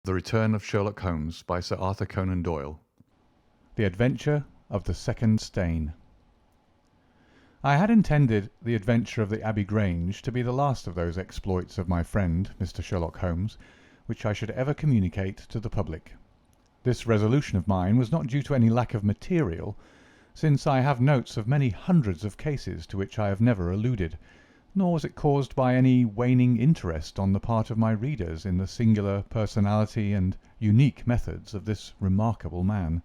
The Return of Sherlock Holmes by Sir Arthur Conan Doyle. The Adventure of the Second Stain. I had intended The Adventure of the Abbey Grange to be the last of those exploits of my friend Mr. Sherlock Holmes which I should ever communicate to the public. This resolution of mine was not due to any lack of material, since I have notes of many hundreds of cases to which I have never alluded, nor was it caused by any waning interest on the part of my readers in the singular personality and unique methods of this remarkable man.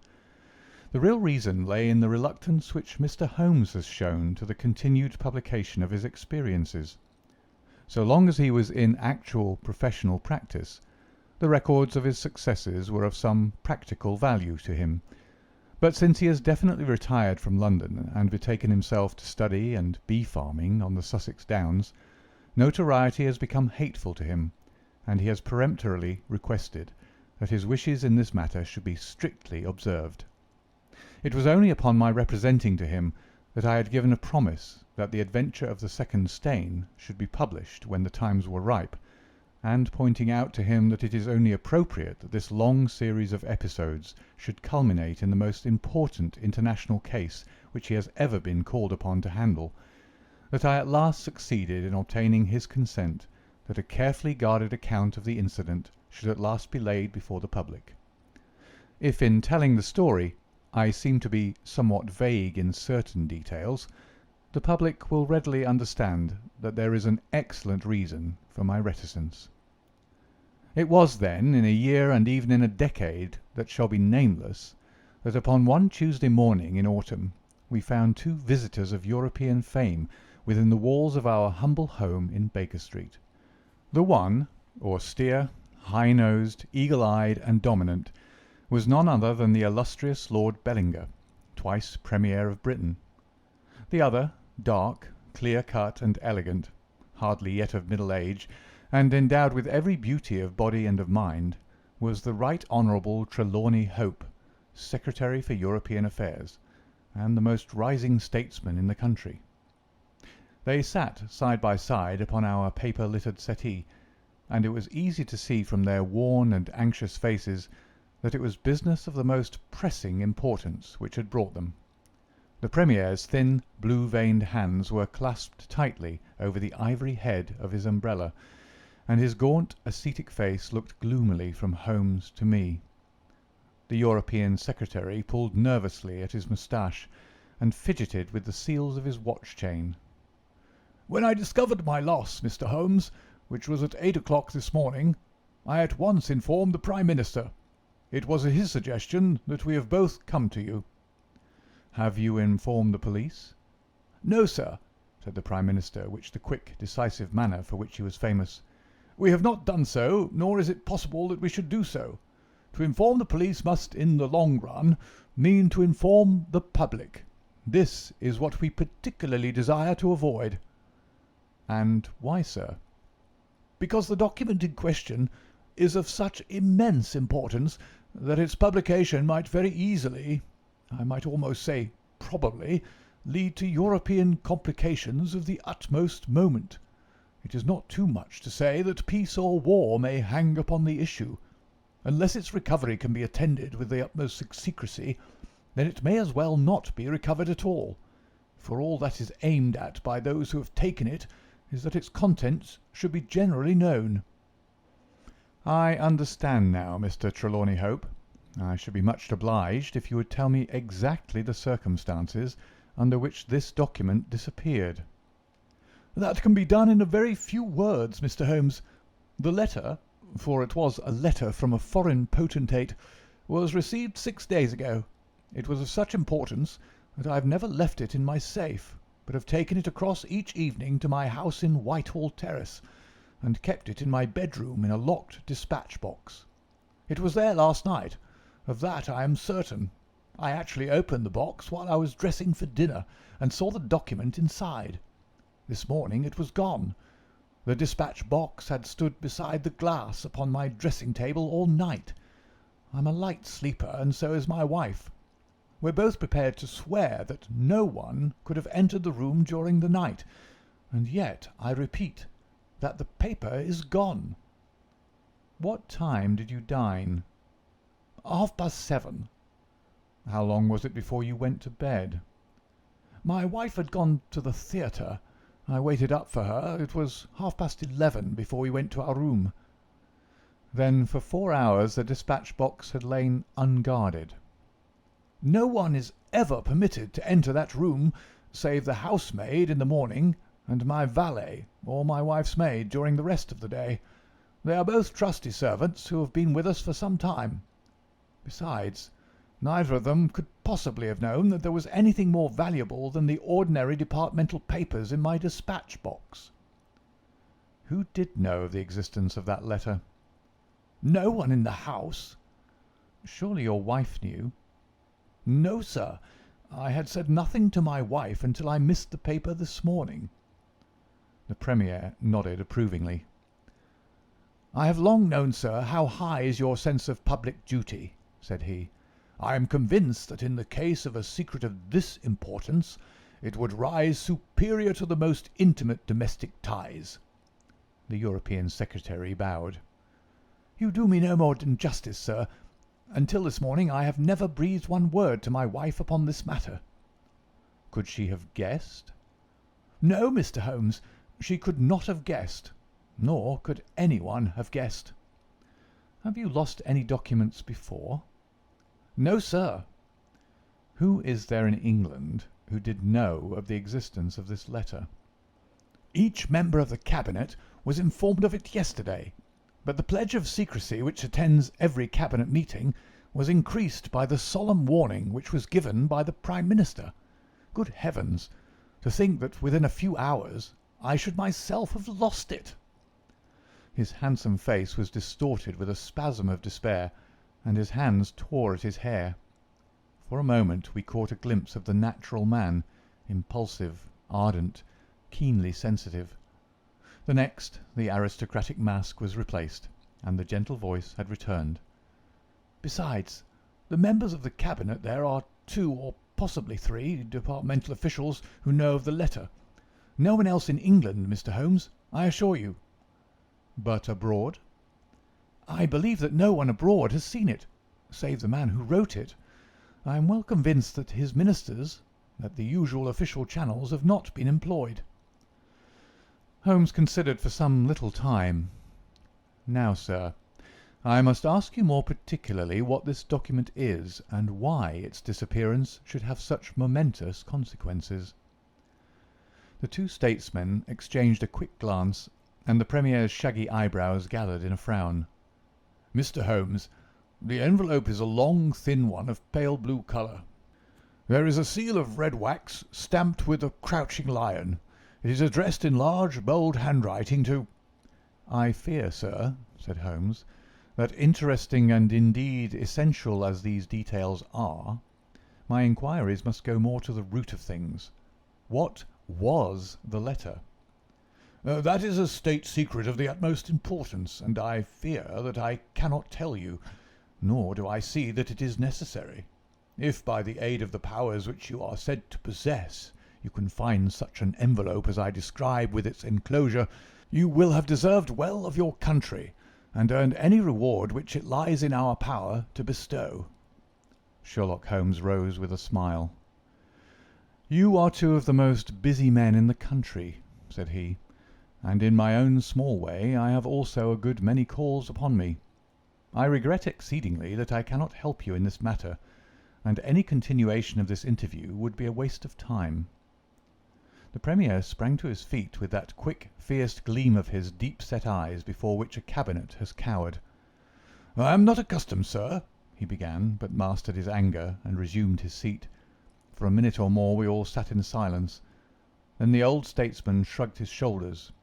The real reason lay in the reluctance which Mr. Holmes has shown to the continued publication of his experiences. So long as he was in actual professional practice, the records of his successes were of some practical value to him. But since he has definitely retired from London and betaken himself to study and bee-farming on the Sussex Downs, notoriety has become hateful to him, and he has peremptorily requested that his wishes in this matter should be strictly observed. It was only upon my representing to him that I had given a promise that The Adventure of the Second Stain should be published when the times were ripe, and pointing out to him that it is only appropriate that this long series of episodes should culminate in the most important international case which he has ever been called upon to handle, that I at last succeeded in obtaining his consent that a carefully guarded account of the incident should at last be laid before the public. If in telling the story I seem to be somewhat vague in certain details, the public will readily understand that there is an excellent reason for my reticence. It was then, in a year and even in a decade that shall be nameless, that upon one Tuesday morning in autumn we found two visitors of European fame within the walls of our humble home in Baker Street. The one, austere, high-nosed, eagle-eyed, and dominant, was none other than the illustrious Lord Bellinger, twice Premier of Britain. The other, dark, clear-cut, and elegant, hardly yet of middle age, and endowed with every beauty of body and of mind, was the Right Honourable Trelawney Hope, Secretary for European Affairs, and the most rising statesman in the country. They sat side by side upon our paper-littered settee, and it was easy to see from their worn and anxious faces that it was business of the most pressing importance which had brought them. The Premier's thin, blue-veined hands were clasped tightly over the ivory head of his umbrella, and his gaunt, ascetic face looked gloomily from Holmes to me. The European Secretary pulled nervously at his moustache, and fidgeted with the seals of his watch-chain. "When I discovered my loss, Mr. Holmes, which was at 8 o'clock this morning, I at once informed the Prime Minister. It was at his suggestion that we have both come to you." "Have you informed the police?" "No, sir," said the Prime Minister, with the quick, decisive manner for which he was famous. "We have not done so, nor is it possible that we should do so. To inform the police must, in the long run, mean to inform the public. This is what we particularly desire to avoid." "And why, sir?" "Because the document in question is of such immense importance that its publication might very easily, I might almost say probably, lead to European complications of the utmost moment. It is not too much to say that peace or war may hang upon the issue. Unless its recovery can be attended with the utmost secrecy, then it may as well not be recovered at all, for all that is aimed at by those who have taken it is that its contents should be generally known." "I understand now, Mr. Trelawney Hope. I should be much obliged if you would tell me exactly the circumstances under which this document disappeared." "That can be done in a very few words, Mr. Holmes. The letter, for it was a letter from a foreign potentate, was received 6 days ago. It was of such importance that I have never left it in my safe, but have taken it across each evening to my house in Whitehall Terrace, and kept it in my bedroom in a locked dispatch box. It was there last night. Of that I am certain. I actually opened the box while I was dressing for dinner, and saw the document inside. This morning it was gone. The dispatch box had stood beside the glass upon my dressing-table all night. I'm a light sleeper, and so is my wife. We're both prepared to swear that no one could have entered the room during the night, and yet I repeat that the paper is gone." What time did you dine?" "7:30. How long was it before you went to bed?" My wife had gone to the theatre. I waited up for her. It was 11:30 before we went to our room." Then for 4 hours the dispatch box had lain unguarded. "No one is ever permitted to enter that room save the housemaid in the morning and my valet or my wife's maid during the rest of the day. They are both trusty servants who have been with us for some time. Besides, neither of them could possibly have known that there was anything more valuable than the ordinary departmental papers in my dispatch box." Who did know of the existence of that letter? "No one in the house." Surely your wife knew? "No, sir. I had said nothing to my wife until I missed the paper this morning." The Premier nodded approvingly. "I have long known, sir, how high is your sense of public duty," said he. "I am convinced that in the case of a secret of this importance it would rise superior to the most intimate domestic ties." The European Secretary bowed. "You do me no more injustice, sir. Until this morning I have never breathed one word to my wife upon this matter." Could she have guessed? "No, Mr. Holmes, she could not have guessed, nor could anyone have guessed." Have you lost any documents before? "No, sir." Who is there in England who did know of the existence of this letter? "Each member of the Cabinet was informed of it yesterday, but the pledge of secrecy which attends every Cabinet meeting was increased by the solemn warning which was given by the Prime Minister. Good heavens! To think that within a few hours I should myself have lost it!" His handsome face was distorted with a spasm of despair, and his hands tore at his hair. For a moment we caught a glimpse of the natural man, impulsive, ardent, keenly sensitive. The next, the aristocratic mask was replaced, and the gentle voice had returned. "Besides, the members of the Cabinet there are 2 or possibly 3 departmental officials who know of the letter. No one else in England, Mr. Holmes, I assure you." But abroad? "I believe that no one abroad has seen it, save the man who wrote it. I am well convinced that his ministers, that the usual official channels have not been employed." Holmes considered for some little time. "Now, sir, I must ask you more particularly what this document is, and why its disappearance should have such momentous consequences." The two statesmen exchanged a quick glance, and the Premier's shaggy eyebrows gathered in a frown. "Mr. Holmes, the envelope is a long, thin one of pale blue colour. There is a seal of red wax stamped with a crouching lion. It is addressed in large, bold handwriting to—" "I fear, sir," said Holmes, "that interesting and indeed essential as these details are, my inquiries must go more to the root of things. What was the letter?" "That is a state secret of the utmost importance, and I fear that I cannot tell you, nor do I see that it is necessary. If by the aid of the powers which you are said to possess you can find such an envelope as I describe with its enclosure, you will have deserved well of your country, and earned any reward which it lies in our power to bestow." Sherlock Holmes rose with a smile. "You are 2 of the most busy men in the country," said he, "and in my own small way I have also a good many calls upon me. I regret exceedingly that I cannot help you in this matter, and any continuation of this interview would be a waste of time." The Premier sprang to his feet with that quick, fierce gleam of his deep-set eyes before which a cabinet has cowered. "I am not accustomed, sir," he began, but mastered his anger and resumed his seat. For a minute or more we all sat in silence. Then the old statesman shrugged his shoulders.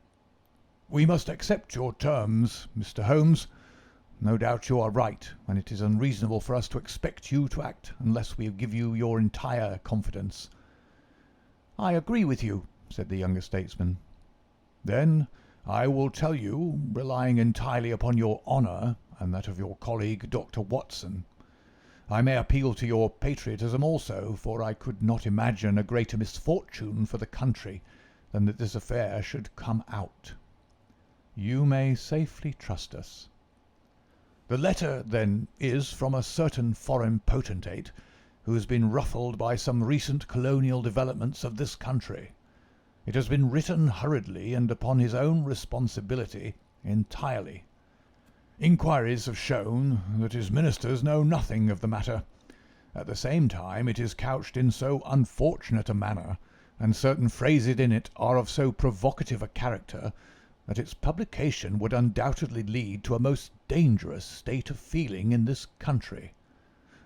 "We must accept your terms, Mr. Holmes. No doubt you are right, and it is unreasonable for us to expect you to act unless we give you your entire confidence." "I agree with you," said the younger statesman. "Then I will tell you, relying entirely upon your honour and that of your colleague, Dr. Watson. I may appeal to your patriotism also, for I could not imagine a greater misfortune for the country than that this affair should come out." "You may safely trust us." The letter, then, is from a certain foreign potentate who has been ruffled by some recent colonial developments of this country. It has been written hurriedly and upon his own responsibility entirely. Inquiries have shown that his ministers know nothing of the matter. At the same time, it is couched in so unfortunate a manner, and certain phrases in it are of so provocative a character, that its publication would undoubtedly lead to a most dangerous state of feeling in this country.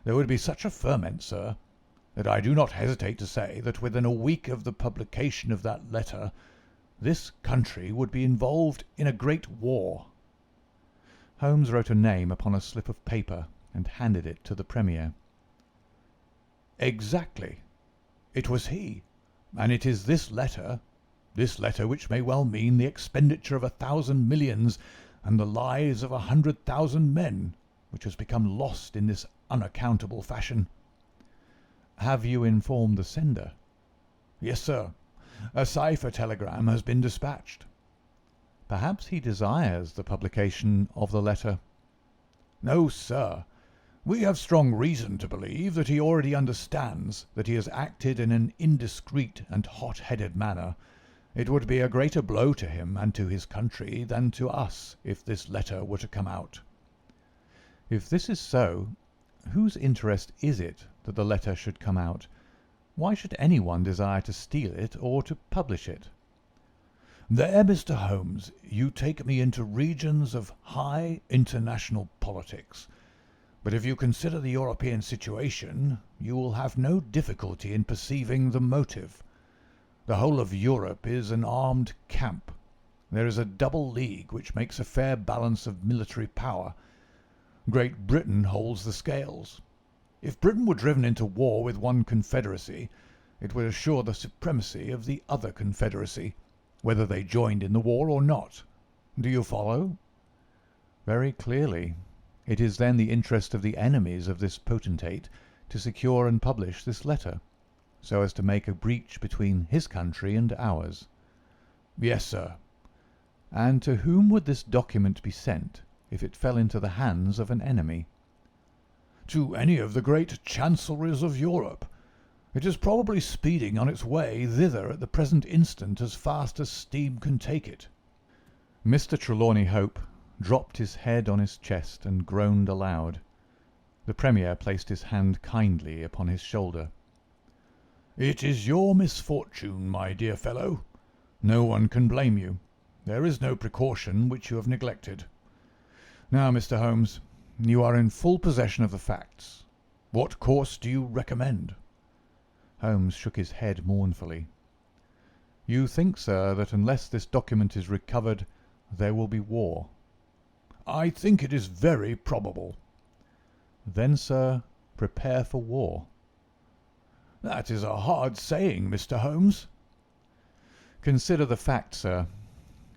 There would be such a ferment, sir, that I do not hesitate to say that within a week of the publication of that letter this country would be involved in a great war." Holmes wrote a name upon a slip of paper and handed it to the Premier. "Exactly. It was he, and it is this letter which may well mean the expenditure of 1,000 millions and the lives of 100,000 men, which has become lost in this unaccountable fashion." "Have you informed the sender?" "Yes, sir. A cipher telegram has been dispatched." "Perhaps he desires the publication of the letter." "No, sir. We have strong reason to believe that he already understands that he has acted in an indiscreet and hot-headed manner. It would be a greater blow to him and to his country than to us if this letter were to come out." "If this is so, whose interest is it that the letter should come out? Why should anyone desire to steal it or to publish it?" "There, Mr. Holmes, you take me into regions of high international politics. But if you consider the European situation, you will have no difficulty in perceiving the motive. The whole of Europe is an armed camp. There is a double league which makes a fair balance of military power. Great Britain holds the scales. If Britain were driven into war with one confederacy, it would assure the supremacy of the other confederacy, whether they joined in the war or not. Do you follow?" "Very clearly. It is then the interest of the enemies of this potentate to secure and publish this letter, so as to make a breach between his country and ours." "Yes, sir." "And to whom would this document be sent if it fell into the hands of an enemy?" "To any of the great chancelleries of Europe. It is probably speeding on its way thither at the present instant as fast as steam can take it." Mr. Trelawney Hope dropped his head on his chest and groaned aloud. The Premier placed his hand kindly upon his shoulder. "It is your misfortune, my dear fellow. No one can blame you. There is no precaution which you have neglected. Now, Mr. Holmes, you are in full possession of the facts. What course do you recommend?" Holmes shook his head mournfully. "You think, sir, that unless this document is recovered, there will be war?" "I think it is very probable." "Then, sir, prepare for war." "That is a hard saying, Mr. Holmes." "Consider the fact, sir.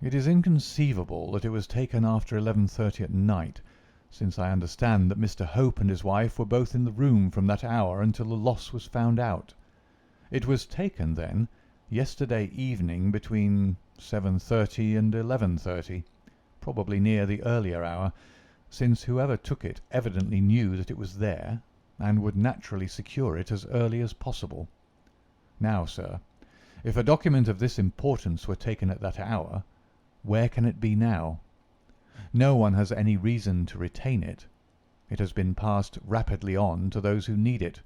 It is inconceivable that it was taken after 11:30 at night, since I understand that Mr. Hope and his wife were both in the room from that hour until the loss was found out. It was taken, then, yesterday evening between 7:30 and 11:30, probably near the earlier hour, since whoever took it evidently knew that it was there, and would naturally secure it as early as possible. Now, sir, if a document of this importance were taken at that hour, where can it be now? No one has any reason to retain it. It has been passed rapidly on to those who need it.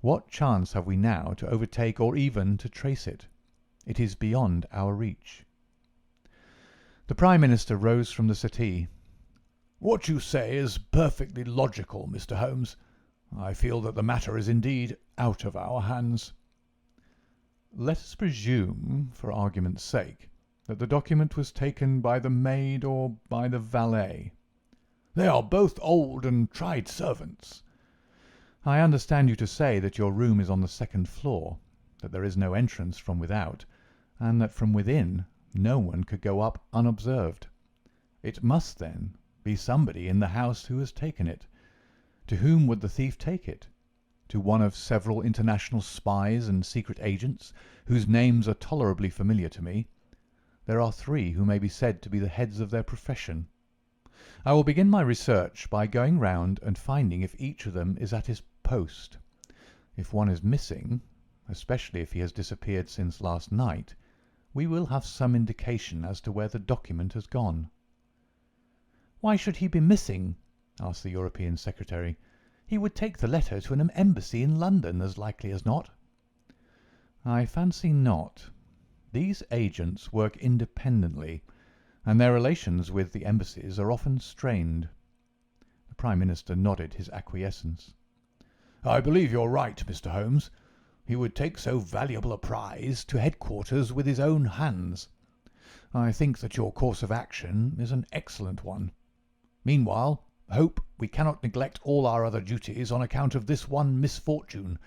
What chance have we now to overtake or even to trace it? It is beyond our reach." The Prime Minister rose from the settee. "What you say is perfectly logical, Mr. Holmes. I feel that the matter is indeed out of our hands." "Let us presume, for argument's sake, that the document was taken by the maid or by the valet." "They are both old and tried servants." "I understand you to say that your room is on the second floor, that there is no entrance from without, and that from within no one could go up unobserved. It must, then, be somebody in the house who has taken it. To whom would the thief take it? To one of several international spies and secret agents, whose names are tolerably familiar to me. There are 3 who may be said to be the heads of their profession. I will begin my research by going round and finding if each of them is at his post. If one is missing, especially if he has disappeared since last night, we will have some indication as to where the document has gone." "Why should he be missing?" asked the European Secretary. "He would take the letter to an embassy in London, as likely as not." "I fancy not. These agents work independently, and their relations with the embassies are often strained." The Prime Minister nodded his acquiescence. "I believe you're right, Mr. Holmes. He would take so valuable a prize to headquarters with his own hands. I think that your course of action is an excellent one. Meanwhile, hope we cannot neglect all our other duties on account of this one misfortune.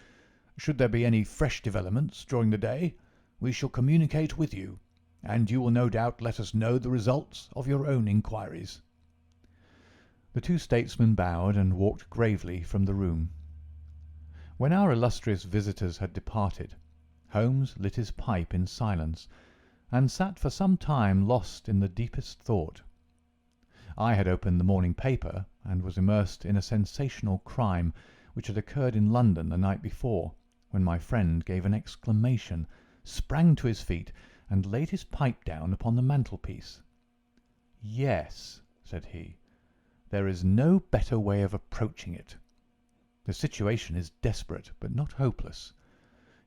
Should there be any fresh developments during the day, we shall communicate with you, and you will no doubt let us know the results of your own inquiries." The two statesmen bowed and walked gravely from the room. When our illustrious visitors had departed, Holmes lit his pipe in silence, and sat for some time lost in the deepest thought. I had opened the morning paper, and was immersed in a sensational crime which had occurred in London the night before, when my friend gave an exclamation, sprang to his feet, and laid his pipe down upon the mantelpiece. "Yes," said he, "there is no better way of approaching it. The situation is desperate, but not hopeless.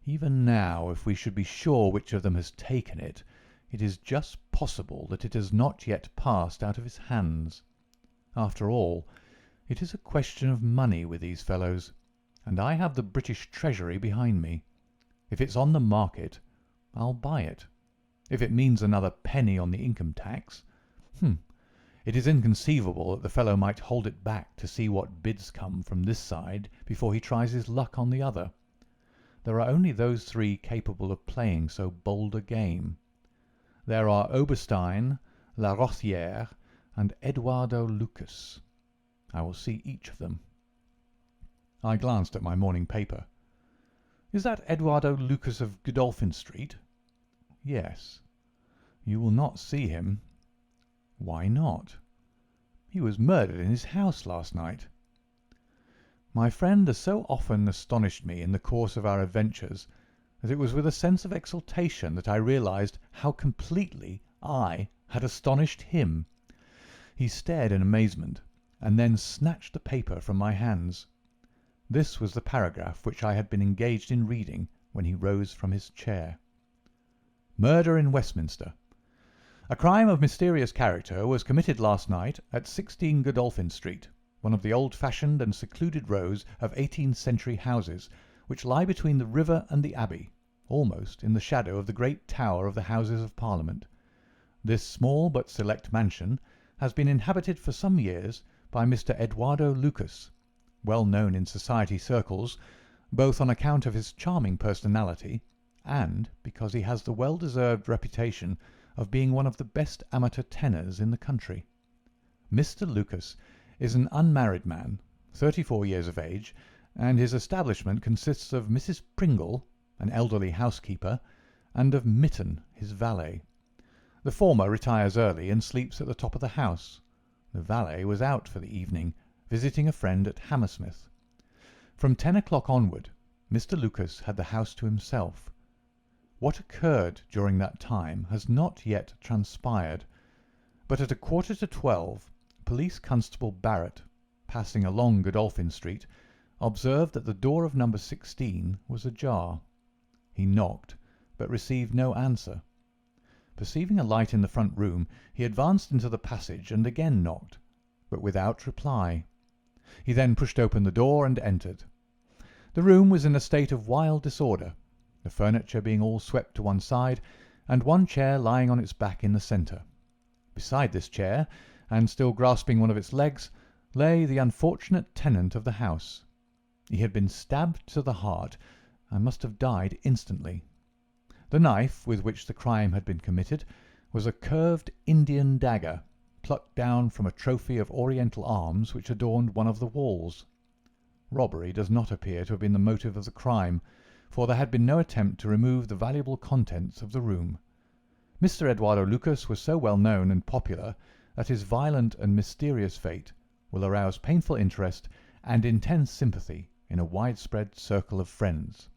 Even now, if we should be sure which of them has taken it, it is just possible that it has not yet passed out of his hands. After all, it is a question of money with these fellows, and I have the British Treasury behind me. If it's on the market, I'll buy it. If it means another penny on the income tax, it is inconceivable that the fellow might hold it back to see what bids come from this side before he tries his luck on the other. There are only those three capable of playing so bold a game. There are Oberstein, La Rothière, and Eduardo Lucas. I will see each of them." I glanced at my morning paper. "Is that Eduardo Lucas of Godolphin Street?" "Yes." "You will not see him." "Why not?" "He was murdered in his house last night." My friend has so often astonished me in the course of our adventures that it was with a sense of exultation that I realized how completely I had astonished him. He stared in amazement, and then snatched the paper from my hands. This was the paragraph which I had been engaged in reading when he rose from his chair. "Murder in Westminster. A crime of mysterious character was committed last night at 16 Godolphin Street, one of the old-fashioned and secluded rows of 18th century houses which lie between the river and the Abbey, almost in the shadow of the great tower of the Houses of Parliament. This small but select mansion has been inhabited for some years by Mr. Eduardo Lucas, well known in society circles, both on account of his charming personality and because he has the well-deserved reputation of being one of the best amateur tenors in the country. Mr. Lucas is an unmarried man, 34 years of age, and his establishment consists of Mrs. Pringle, an elderly housekeeper, and of Mitten, his valet. The former retires early and sleeps at the top of the house. The valet was out for the evening, visiting a friend at Hammersmith. From 10 o'clock onward, Mr. Lucas had the house to himself. What occurred during that time has not yet transpired, but at 11:45, Police Constable Barrett, passing along Godolphin Street, observed that the door of number 16 was ajar. He knocked, but received no answer. Perceiving a light in the front room, he advanced into the passage and again knocked, but without reply. He then pushed open the door and entered. The room was in a state of wild disorder, the furniture being all swept to one side, and one chair lying on its back in the centre. Beside this chair, and still grasping one of its legs, lay the unfortunate tenant of the house. He had been stabbed to the heart, and must have died instantly. The knife with which the crime had been committed was a curved Indian dagger, plucked down from a trophy of Oriental arms which adorned one of the walls. Robbery does not appear to have been the motive of the crime, for there had been no attempt to remove the valuable contents of the room. Mr. Eduardo Lucas was so well known and popular that his violent and mysterious fate will arouse painful interest and intense sympathy in a widespread circle of friends.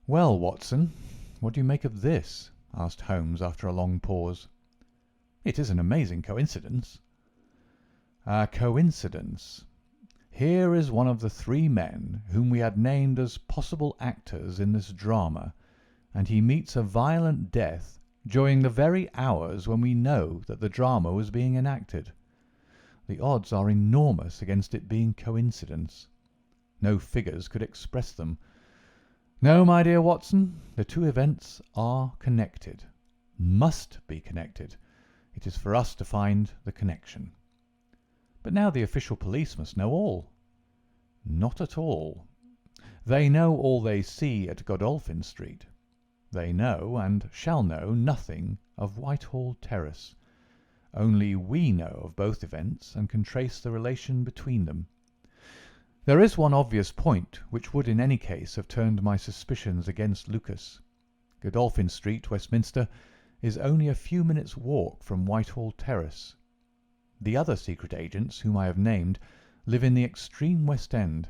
"Well, Watson, what do you make of this?" asked Holmes after a long pause. "It is an amazing coincidence." "A coincidence. Here is one of the three men whom we had named as possible actors in this drama, and he meets a violent death during the very hours when we know that the drama was being enacted. The odds are enormous against it being coincidence. No figures could express them. No, my dear Watson, the two events are connected. Must be connected. It is for us to find the connection." "But now the official police must know all." "Not at all. They know all they see at Godolphin Street. They know, and shall know, nothing of Whitehall Terrace. Only we know of both events and can trace the relation between them. There is one obvious point which would in any case have turned my suspicions against Lucas. Godolphin Street, Westminster, is only a few minutes' walk from Whitehall Terrace. The other secret agents whom I have named live in the extreme West End.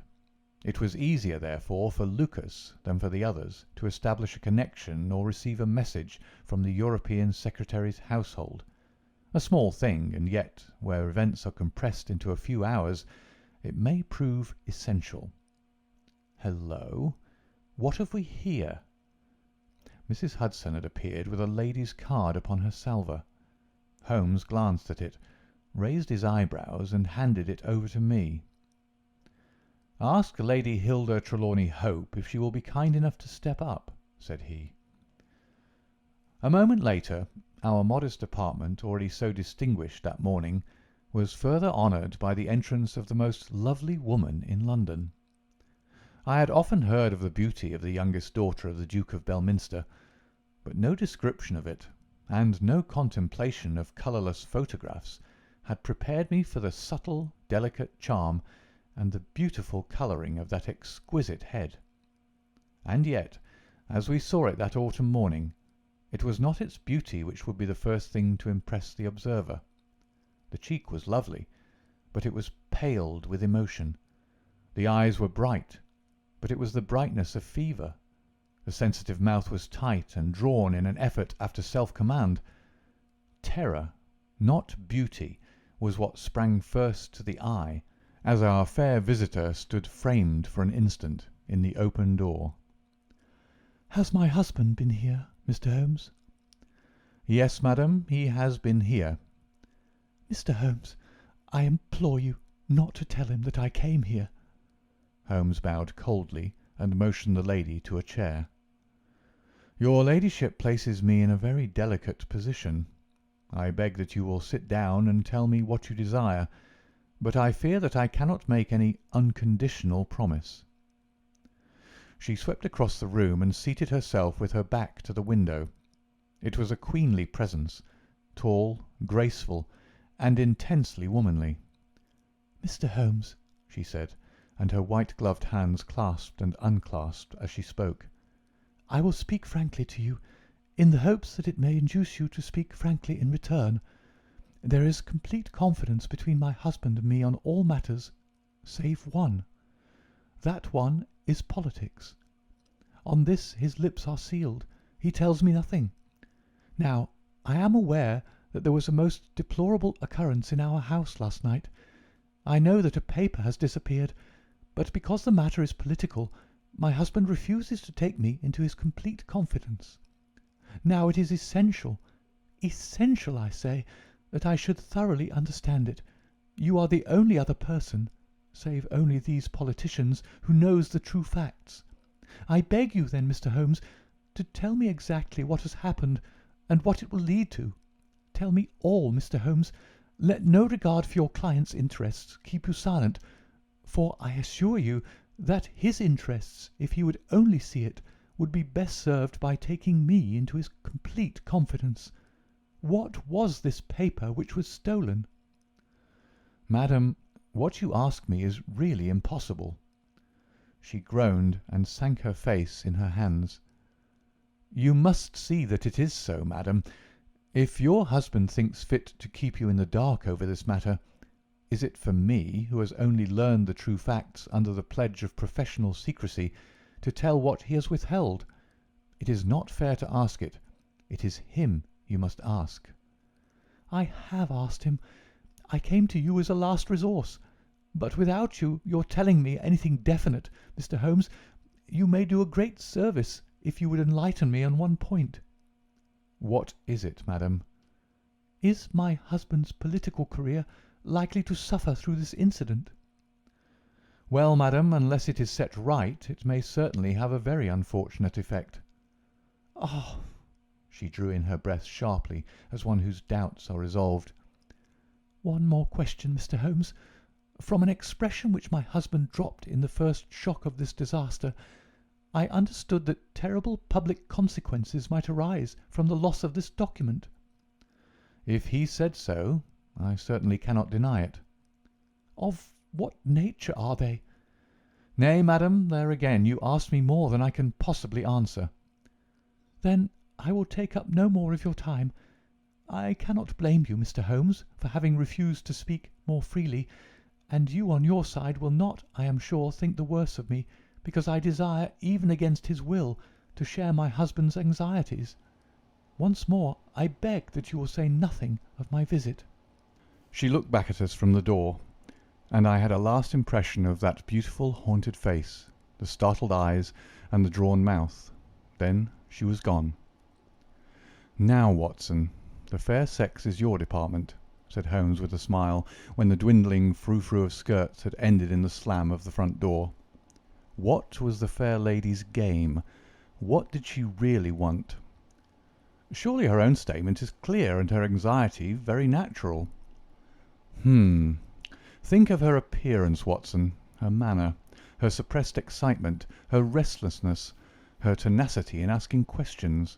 It was easier, therefore, for Lucas than for the others to establish a connection or receive a message from the European Secretary's household. A small thing, and yet, where events are compressed into a few hours, it may prove essential. Hello! What have we here?" Mrs. Hudson had appeared with a lady's card upon her salver. Holmes glanced at it, raised his eyebrows, and handed it over to me. "Ask Lady Hilda Trelawney Hope if she will be kind enough to step up," said he. A moment later, our modest apartment, already so distinguished that morning, was further honoured by the entrance of the most lovely woman in London. I had often heard of the beauty of the youngest daughter of the Duke of Belminster, but no description of it, and no contemplation of colourless photographs, had prepared me for the subtle, delicate charm and the beautiful colouring of that exquisite head. And yet, as we saw it that autumn morning, it was not its beauty which would be the first thing to impress the observer. The cheek was lovely, but it was paled with emotion. The eyes were bright, but it was the brightness of fever. The sensitive mouth was tight and drawn in an effort after self-command. Terror, not beauty, was what sprang first to the eye, as our fair visitor stood framed for an instant in the open door. "Has my husband been here, Mr. Holmes?" "Yes, madam, he has been here." "Mr. Holmes, I implore you not to tell him that I came here." Holmes bowed coldly and motioned the lady to a chair. "Your ladyship places me in a very delicate position. I beg that you will sit down and tell me what you desire, but I fear that I cannot make any unconditional promise." She swept across the room and seated herself with her back to the window. It was a queenly presence, tall, graceful, and intensely womanly. "Mr. Holmes," she said, and her white-gloved hands clasped and unclasped as she spoke, "I will speak frankly to you, in the hopes that it may induce you to speak frankly in return. There is complete confidence between my husband and me on all matters, save one. That one is politics. On this his lips are sealed. He tells me nothing. Now, I am aware that there was a most deplorable occurrence in our house last night. I know that a paper has disappeared, but because the matter is political, my husband refuses to take me into his complete confidence. Now it is essential, I say, that I should thoroughly understand it. You are the only other person, save only these politicians, who knows the true facts. I beg you then, Mr. Holmes, to tell me exactly what has happened and what it will lead to. Tell me all, Mr. Holmes. Let no regard for your client's interests keep you silent, for I assure you that his interests, if he would only see it, would be best served by taking me into his complete confidence. What was this paper which was stolen?" "Madam, what you ask me is really impossible." She groaned and sank her face in her hands. "You must see that it is so, madam. If your husband thinks fit to keep you in the dark over this matter, is it for me, who has only learned the true facts under the pledge of professional secrecy, to tell what he has withheld? It is not fair to ask it. It is him you must ask." "I have asked him. I came to you as a last resource. But without your telling me anything definite, Mr. Holmes, you may do a great service if you would enlighten me on one point." "What is it, madam?" "Is my husband's political career likely to suffer through this incident?" "Well, madam, unless it is set right, it may certainly have a very unfortunate effect." "Oh!" She drew in her breath sharply, as one whose doubts are resolved. "One more question, Mr. Holmes. From an expression which my husband dropped in the first shock of this disaster, I understood that terrible public consequences might arise from the loss of this document." "If he said so, I certainly cannot deny it." "Of what nature are they?" "Nay, madam, there again you ask me more than I can possibly answer." "Then I will take up no more of your time. I cannot blame you, Mr. Holmes, for having refused to speak more freely, and you on your side will not, I am sure, think the worse of me because I desire, even against his will, to share my husband's anxieties. Once more I beg that you will say nothing of my visit." She looked back at us from the door, and I had a last impression of that beautiful haunted face, the startled eyes, and the drawn mouth. Then she was gone. "Now, Watson, the fair sex is your department," said Holmes with a smile, when the dwindling frou-frou of skirts had ended in the slam of the front door. "What was the fair lady's game? What did she really want? Surely her own statement is clear and her anxiety very natural." Think of her appearance, Watson, her manner, her suppressed excitement, her restlessness, her tenacity in asking questions.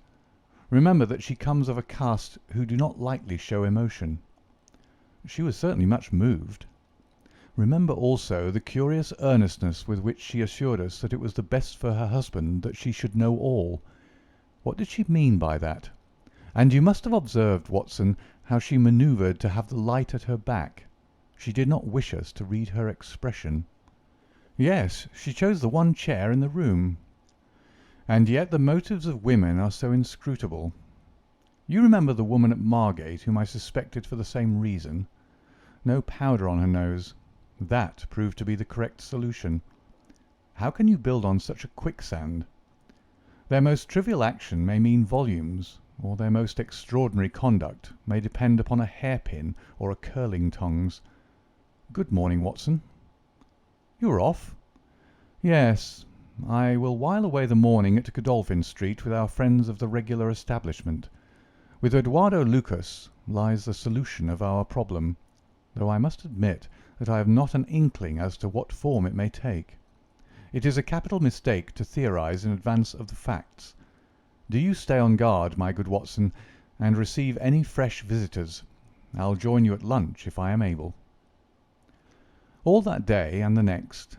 Remember that she comes of a caste who do not lightly show emotion. She was certainly much moved. Remember also the curious earnestness with which she assured us that it was the best for her husband that she should know all. What did she mean by that? And you must have observed, Watson, how she manoeuvred to have the light at her back. She did not wish us to read her expression. Yes, she chose the one chair in the room. And yet the motives of women are so inscrutable. You remember the woman at Margate whom I suspected for the same reason? No powder on her nose. That proved to be the correct solution. How can you build on such a quicksand? Their most trivial action may mean volumes, or their most extraordinary conduct may depend upon a hairpin or a curling tongs. Good morning, Watson. You are off? Yes, I will while away the morning at Godolphin Street with our friends of the regular establishment. With Eduardo Lucas lies the solution of our problem, though I must admit that I have not an inkling as to what form it may take. It is a capital mistake to theorize in advance of the facts. Do you stay on guard, my good Watson, and receive any fresh visitors. I'll join you at lunch if I am able. All that day and the next,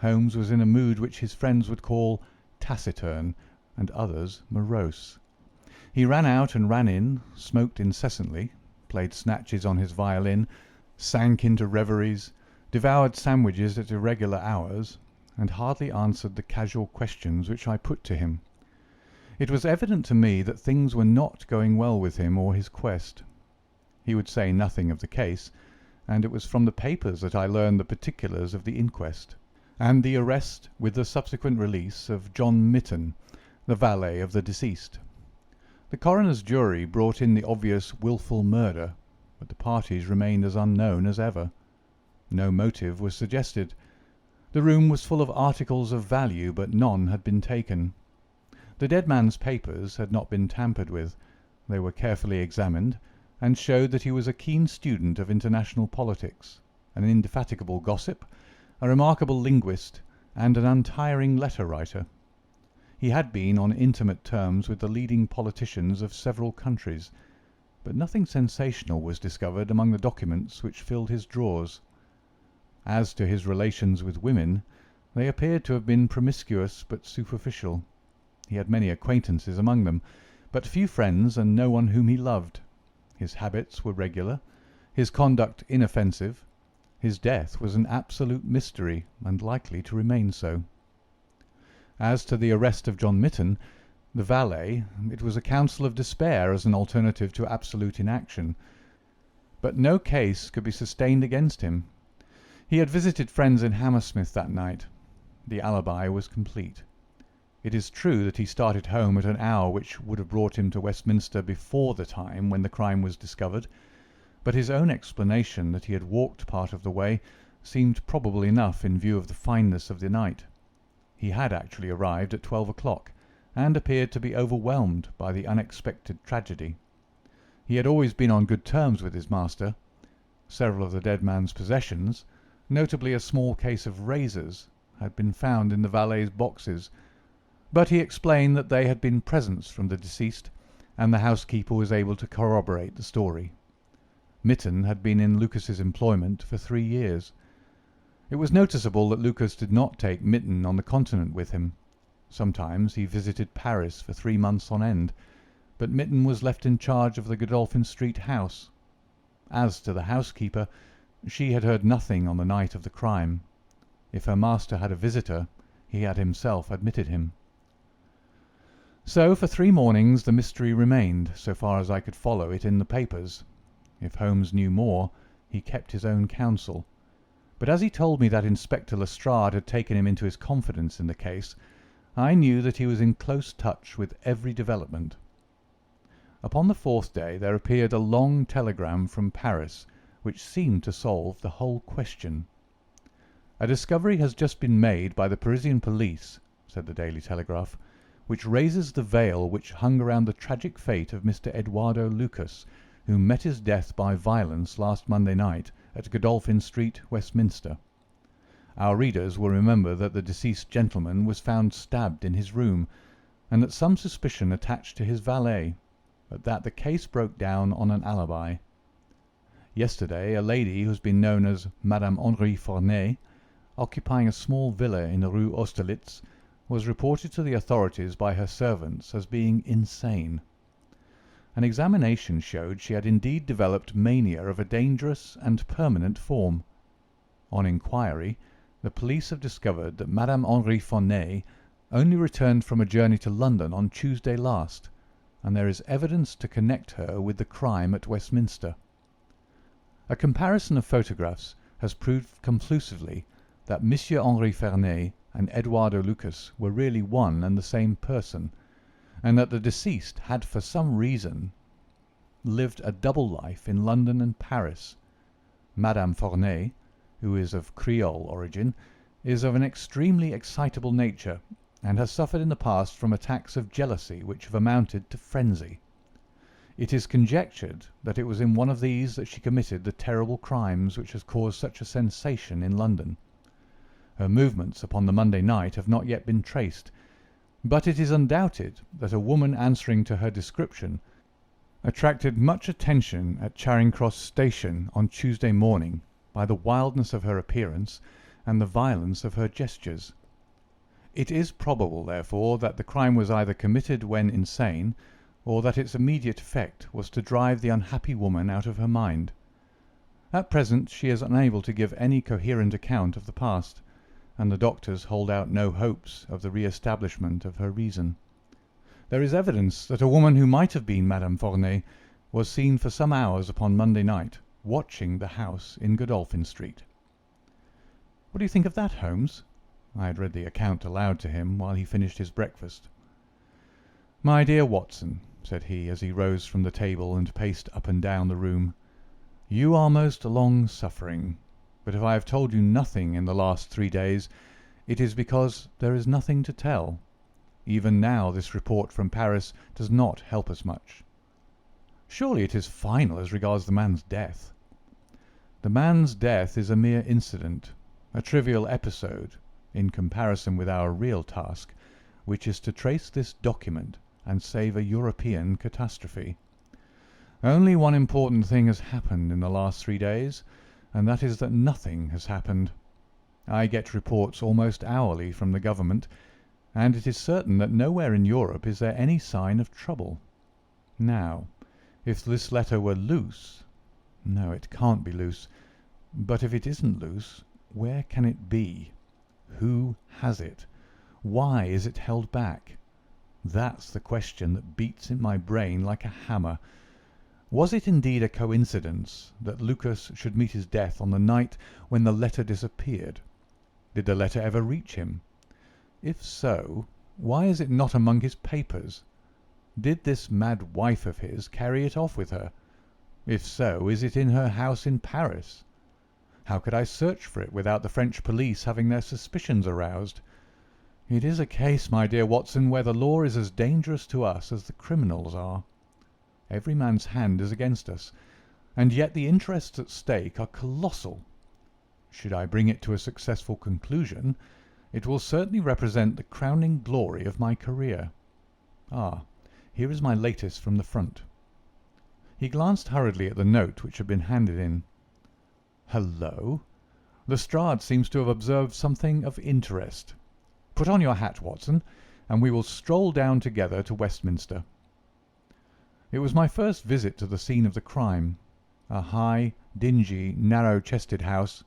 Holmes was in a mood which his friends would call taciturn, and others morose. He ran out and ran in, smoked incessantly, played snatches on his violin, sank into reveries, devoured sandwiches at irregular hours, and hardly answered the casual questions which I put to him. It was evident to me that things were not going well with him or his quest. He would say nothing of the case, and it was from the papers that I learned the particulars of the inquest, and the arrest with the subsequent release of John Mitten, the valet of the deceased. The coroner's jury brought in the obvious wilful murder, but the parties remained as unknown as ever. No motive was suggested. The room was full of articles of value, but none had been taken. The dead man's papers had not been tampered with. They were carefully examined, and showed that he was a keen student of international politics, an indefatigable gossip, a remarkable linguist, and an untiring letter-writer. He had been on intimate terms with the leading politicians of several countries, but nothing sensational was discovered among the documents which filled his drawers. As to his relations with women, they appeared to have been promiscuous but superficial. He had many acquaintances among them, but few friends and no one whom he loved. His habits were regular, his conduct inoffensive. His death was an absolute mystery, and likely to remain so. As to the arrest of John Mitten, the valet, it was a counsel of despair as an alternative to absolute inaction. But no case could be sustained against him. He had visited friends in Hammersmith that night. The alibi was complete. It is true that he started home at an hour which would have brought him to Westminster before the time when the crime was discovered, but his own explanation that he had walked part of the way seemed probable enough in view of the fineness of the night. He had actually arrived at 12 o'clock, and appeared to be overwhelmed by the unexpected tragedy. He had always been on good terms with his master. Several of the dead man's possessions, notably a small case of razors, had been found in the valet's boxes, but he explained that they had been presents from the deceased, and the housekeeper was able to corroborate the story. Mitten had been in Lucas's employment for 3 years. It was noticeable that Lucas did not take Mitten on the continent with him. Sometimes he visited Paris for 3 months on end, but Mitten was left in charge of the Godolphin Street house. As to the housekeeper, she had heard nothing on the night of the crime. If her master had a visitor, he had himself admitted him. So for 3 mornings the mystery remained, so far as I could follow it in the papers. If Holmes knew more, he kept his own counsel. But as he told me that Inspector Lestrade had taken him into his confidence in the case, I knew that he was in close touch with every development. Upon the 4th day there appeared a long telegram from Paris, which seemed to solve the whole question. "A discovery has just been made by the Parisian police," said the Daily Telegraph, "which raises the veil which hung around the tragic fate of Mr. Eduardo Lucas, who met his death by violence last Monday night at Godolphin Street, Westminster. Our readers will remember that the deceased gentleman was found stabbed in his room, and that some suspicion attached to his valet, but that the case broke down on an alibi. Yesterday a lady who has been known as Madame Henri Forney, occupying a small villa in the Rue Austerlitz, was reported to the authorities by her servants as being insane. An examination showed she had indeed developed mania of a dangerous and permanent form. On inquiry, the police have discovered that Madame Henri Forney only returned from a journey to London on Tuesday last, and there is evidence to connect her with the crime at Westminster. A comparison of photographs has proved conclusively that Monsieur Henri Forney and Eduardo Lucas were really one and the same person, and that the deceased had for some reason lived a double life in London and Paris. Madame Forney, who is of Creole origin, is of an extremely excitable nature, and has suffered in the past from attacks of jealousy which have amounted to frenzy. It is conjectured that it was in one of these that she committed the terrible crimes which has caused such a sensation in London. Her movements upon the Monday night have not yet been traced, but it is undoubted that a woman answering to her description attracted much attention at Charing Cross Station on Tuesday morning by the wildness of her appearance and the violence of her gestures. It is probable, therefore, that the crime was either committed when insane, or that its immediate effect was to drive the unhappy woman out of her mind. At present she is unable to give any coherent account of the past, and the doctors hold out no hopes of the re-establishment of her reason. There is evidence that a woman who might have been Madame Forney was seen for some hours upon Monday night, watching the house in Godolphin Street. What do you think of that, Holmes? I had read the account aloud to him while he finished his breakfast. My dear Watson, said he, as he rose from the table and paced up and down the room, you are most long-suffering, but if I have told you nothing in the last 3 days, it is because there is nothing to tell. Even now this report from Paris does not help us much. Surely it is final as regards the man's death. The man's death is a mere incident, a trivial episode, in comparison with our real task, which is to trace this document and save a European catastrophe. Only one important thing has happened in the last 3 days, and that is that nothing has happened. I get reports almost hourly from the government, and it is certain that nowhere in Europe is there any sign of trouble. Now, if this letter were loose— no, it can't be loose. But if it isn't loose, where can it be? Who has it? Why is it held back? That's the question that beats in my brain like a hammer. Was it indeed a coincidence that Lucas should meet his death on the night when the letter disappeared? Did the letter ever reach him? If so, why is it not among his papers? Did this mad wife of his carry it off with her? If so, is it in her house in Paris? How could I search for it without the French police having their suspicions aroused? It is a case, my dear Watson, where the law is as dangerous to us as the criminals are. Every man's hand is against us, and yet the interests at stake are colossal. Should I bring it to a successful conclusion, it will certainly represent the crowning glory of my career. Ah, here is my latest from the front. He glanced hurriedly at the note which had been handed in. Hullo! Lestrade seems to have observed something of interest. Put on your hat, Watson, and we will stroll down together to Westminster. It was my first visit to the scene of the crime, a high, dingy, narrow-chested house,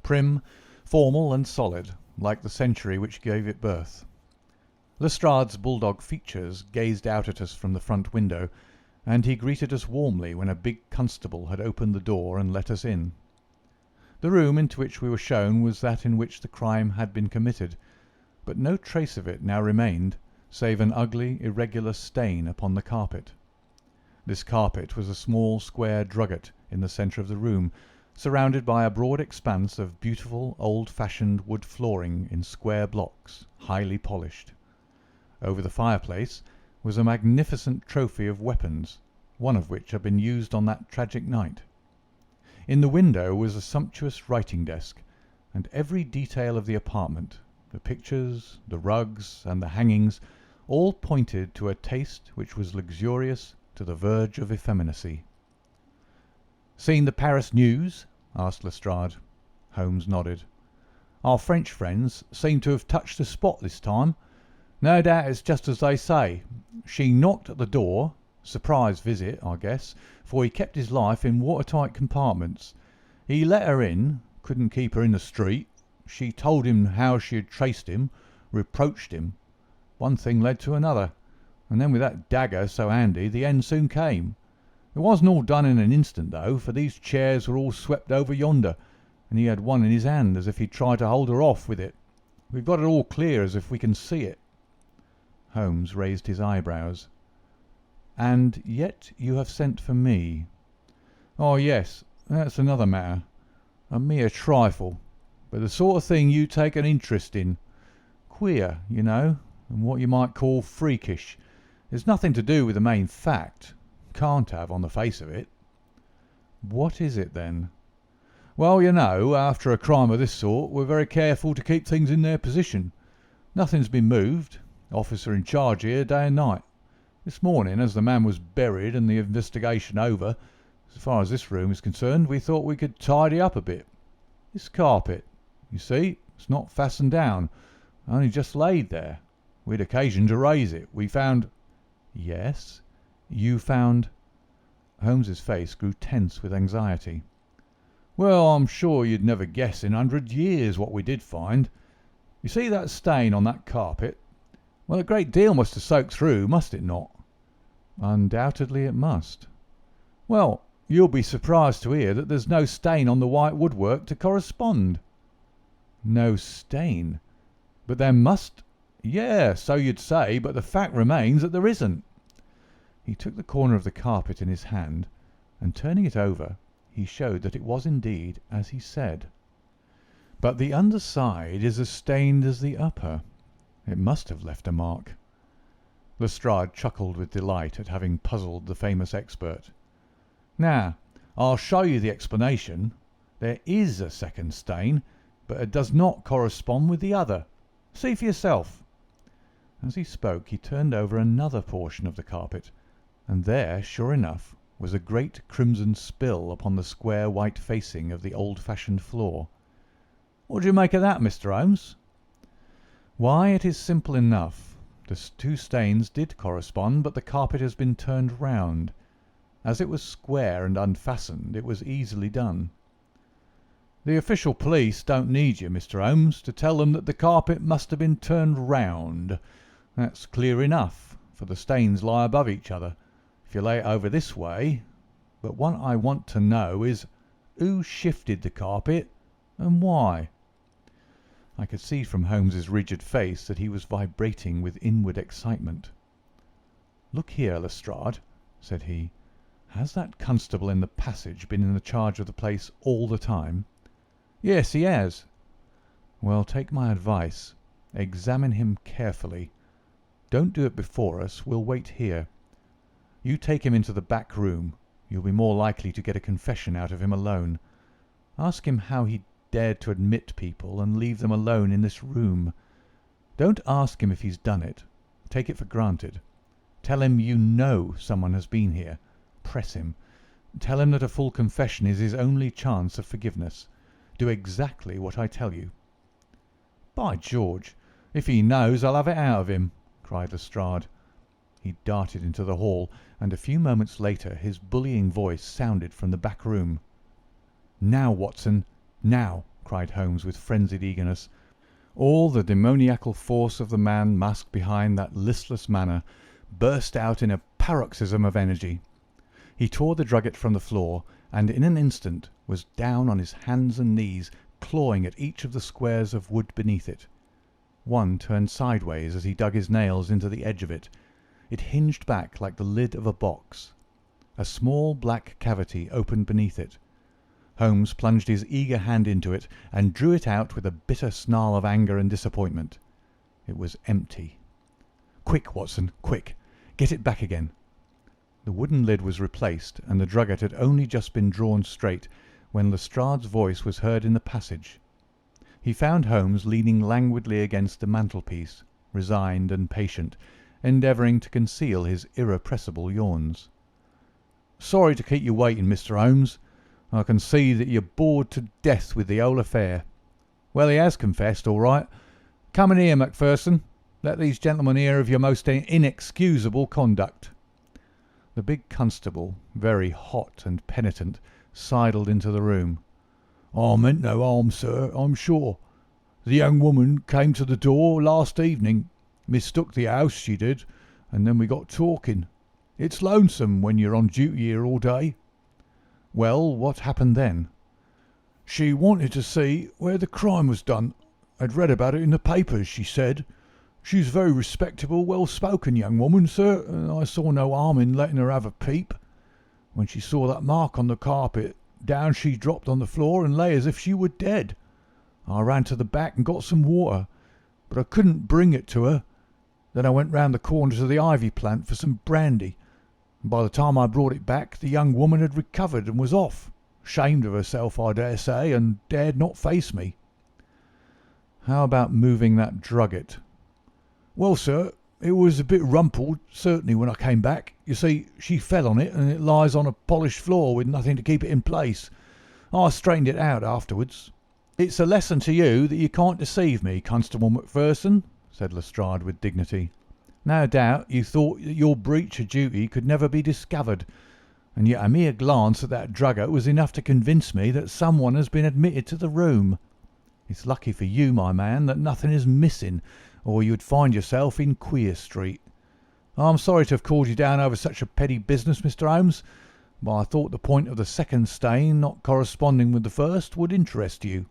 prim, formal, and solid, like the century which gave it birth. Lestrade's bulldog features gazed out at us from the front window, and he greeted us warmly when a big constable had opened the door and let us in. The room into which we were shown was that in which the crime had been committed, but no trace of it now remained, save an ugly, irregular stain upon the carpet. This carpet was a small square drugget in the centre of the room, surrounded by a broad expanse of beautiful old-fashioned wood flooring in square blocks, highly polished. Over the fireplace was a magnificent trophy of weapons, one of which had been used on that tragic night. In the window was a sumptuous writing desk, and every detail of the apartment, the pictures, the rugs, and the hangings, all pointed to a taste which was luxurious to the verge of effeminacy. "Seen the Paris news?" asked Lestrade. Holmes nodded. "Our French friends seem to have touched the spot this time. No doubt it's just as they say. She knocked at the door. Surprise visit, I guess, for he kept his life in watertight compartments. He let her in, couldn't keep her in the street. She told him how she had traced him, reproached him. One thing led to another, and then with that dagger so handy, the end soon came. It wasn't all done in an instant, though, for these chairs were all swept over yonder, and he had one in his hand as if he'd tried to hold her off with it. We've got it all clear as if we can see it." Holmes raised his eyebrows. "And yet you have sent for me." "Oh, yes, that's another matter. A mere trifle, but the sort of thing you take an interest in. Queer, you know, and what you might call freakish. There's nothing to do with the main fact. Can't have on the face of it." "What is it, then?" "Well, you know, after a crime of this sort, we're very careful to keep things in their position. Nothing's been moved. Officer in charge here day and night. This morning, as the man was buried and the investigation over, as far as this room is concerned, we thought we could tidy up a bit. This carpet, you see, it's not fastened down, only just laid there. We'd occasion to raise it. We found—" "Yes, you found—" Holmes's face grew tense with anxiety. "Well, I'm sure you'd never guess in 100 years what we did find. You see that stain on that carpet? Well, a great deal must have soaked through, must it not?" "Undoubtedly it must." "Well, you'll be surprised to hear that there's no stain on the white woodwork to correspond." "No stain? But there must—" "Yeah, so you'd say, but the fact remains that there isn't." He took the corner of the carpet in his hand, and turning it over, he showed that it was indeed as he said. "But the underside is as stained as the upper. It must have left a mark." Lestrade chuckled with delight at having puzzled the famous expert. "Now, I'll show you the explanation. There is a second stain, but it does not correspond with the other. See for yourself." As he spoke, he turned over another portion of the carpet, and there, sure enough, was a great crimson spill upon the square white facing of the old-fashioned floor. "What do you make of that, Mr. Holmes?" "Why, it is simple enough. The two stains did correspond, but the carpet has been turned round. As it was square and unfastened, it was easily done. The official police don't need you, Mr. Holmes, to tell them that the carpet must have been turned round. That's clear enough, for the stains lie above each other. If you lay it over this way. But what I want to know is, who shifted the carpet and why? I could see from Holmes's rigid face that he was vibrating with inward excitement. "Look here, Lestrade," said he. "Has that constable in the passage been in the charge of the place all the time?" "Yes, he has." "Well, take my advice. Examine him carefully. Don't do it before us. We'll wait here. You take him into the back room. You'll be more likely to get a confession out of him alone. Ask him how he dared to admit people and leave them alone in this room. Don't ask him if he's done it. Take it for granted. Tell him you know someone has been here. Press him. Tell him that a full confession is his only chance of forgiveness. Do exactly what I tell you." "By George, if he knows, I'll have it out of him," cried Lestrade. He darted into the hall, and a few moments later his bullying voice sounded from the back room. "Now, Watson, now!" cried Holmes with frenzied eagerness. All the demoniacal force of the man masked behind that listless manner burst out in a paroxysm of energy. He tore the drugget from the floor, and in an instant was down on his hands and knees, clawing at each of the squares of wood beneath it. One turned sideways as he dug his nails into the edge of it. It hinged back like the lid of a box. A small black cavity opened beneath it. Holmes plunged his eager hand into it and drew it out with a bitter snarl of anger and disappointment. It was empty. "Quick, Watson, quick! Get it back again!" The wooden lid was replaced, and the drugget had only just been drawn straight when Lestrade's voice was heard in the passage. He found Holmes leaning languidly against the mantelpiece, resigned and patient, endeavouring to conceal his irrepressible yawns. "Sorry to keep you waiting, Mr. Holmes. I can see that you're bored to death with the whole affair. Well, he has confessed, all right. Come in here, Macpherson. Let these gentlemen hear of your most inexcusable conduct." The big constable, very hot and penitent, sidled into the room. "I meant no harm, sir, I'm sure. The young woman came to the door last evening, mistook the house, she did, and then we got talking. It's lonesome when you're on duty here all day." "Well, what happened then?" "She wanted to see where the crime was done. I'd read about it in the papers, she said. She's a very respectable, well-spoken young woman, sir, and I saw no harm in letting her have a peep. When she saw that mark on the carpet, down she dropped on the floor and lay as if she were dead. I ran to the back and got some water, but I couldn't bring it to her. Then I went round the corner to the ivy plant for some brandy, and by the time I brought it back, the young woman had recovered and was off, ashamed of herself, I dare say, and dared not face me." "How about moving that drugget?" "Well, sir, it was a bit rumpled, certainly, when I came back. You see, she fell on it, and it lies on a polished floor with nothing to keep it in place. I straightened it out afterwards." "It's a lesson to you that you can't deceive me, Constable Macpherson," said Lestrade with dignity. "No doubt you thought that your breach of duty could never be discovered, and yet a mere glance at that drugget was enough to convince me that someone has been admitted to the room. It's lucky for you, my man, that nothing is missing, or you'd find yourself in Queer Street. I'm sorry to have called you down over such a petty business, Mr. Holmes, but I thought the point of the second stain not corresponding with the first would interest you."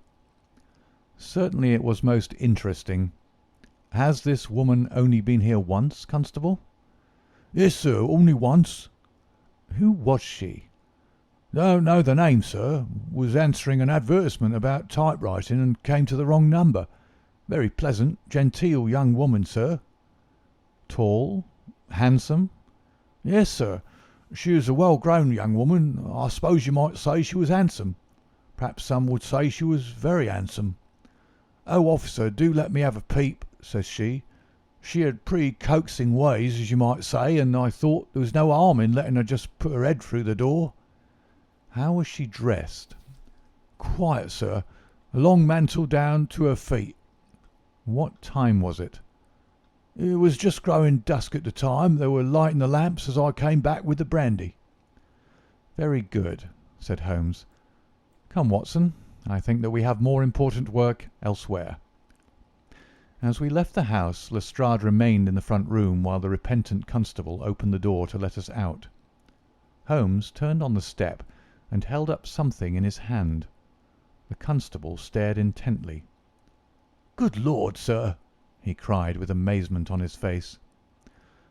"Certainly it was most interesting. Has this woman only been here once, Constable?" "Yes, sir, only once." "Who was she?" "Don't know the name, sir. Was answering an advertisement about typewriting and came to the wrong number. Very pleasant, genteel young woman, sir." "Tall? Handsome?" "Yes, sir. She was a well-grown young woman. I suppose you might say she was handsome. Perhaps some would say she was very handsome. 'Oh, officer, do let me have a peep,' says she. She had pretty coaxing ways, as you might say, and I thought there was no harm in letting her just put her head through the door." "How was she dressed?" "Quiet, sir. A long mantle down to her feet." "What time was it?" It was just growing dusk at the time. They were lighting the lamps as I came back with the brandy." "Very good," said Holmes. "Come, Watson, I think that we have more important work elsewhere." As we left the house, Lestrade remained in the front room while the repentant constable opened the door to let us out. Holmes turned on the step and held up something in his hand. The constable stared intently. "Good Lord, sir!" he cried with amazement on his face.